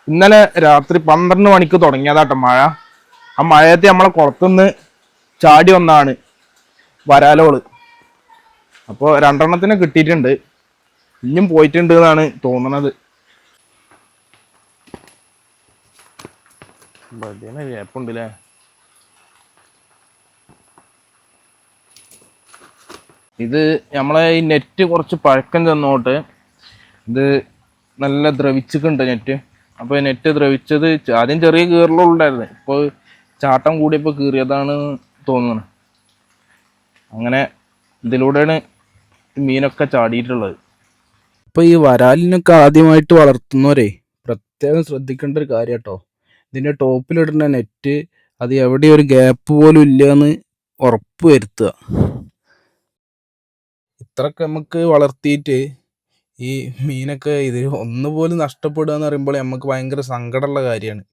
ഇന്നലെ രാത്രി 12 മണിക്ക് തുടങ്ങിയതാട്ടോ മഴ. ആ മഴയത്ത് നമ്മളെ കുളത്തുനിന്ന് ചാടി വന്നാണ് വരാലോള്. അപ്പോൾ 2 കിട്ടിയിട്ടുണ്ട്, ഇനിയും പോയിട്ടുണ്ട് എന്നാണ് തോന്നുന്നത്. ഗ്യാപ്പുണ്ടല്ലേ. ഇത് നമ്മളെ ഈ നെറ്റ് കുറച്ച് പഴക്കം ചെന്നോട്ട് ഇത് നല്ല ദ്രവിച്ചിട്ടുണ്ട് നെറ്റ്. അപ്പോൾ നെറ്റ് ദ്രവിച്ചത് ആദ്യം ചെറിയ കീറലുണ്ടായിരുന്നു, ഇപ്പോൾ ചാട്ടം കൂടിയപ്പോൾ കീറിയതാണ് തോന്നുന്നത്. അങ്ങനെ ഇതിലൂടെയാണ് മീനൊക്കെ ചാടിയിട്ടുള്ളത്. അപ്പോൾ ഈ വരാലിനൊക്കെ ആദ്യമായിട്ട് വളർത്തുന്നവരെ പ്രത്യേകം ശ്രദ്ധിക്കേണ്ട ഒരു കാര്യം കേട്ടോ, ഇതിൻ്റെ ടോപ്പിലിടുന്ന നെറ്റ് അത് എവിടെ ഒരു ഗ്യാപ്പ് പോലും ഇല്ല എന്ന് ഉറപ്പ് വരുത്തുക. ഇത്രയൊക്കെ നമുക്ക് വളർത്തിയിട്ട് ഈ മീനൊക്കെ ഇത് ഒന്നുപോലും നഷ്ടപ്പെടുക എന്ന് പറയുമ്പോൾ നമുക്ക് ഭയങ്കര സങ്കടമുള്ള കാര്യമാണ്.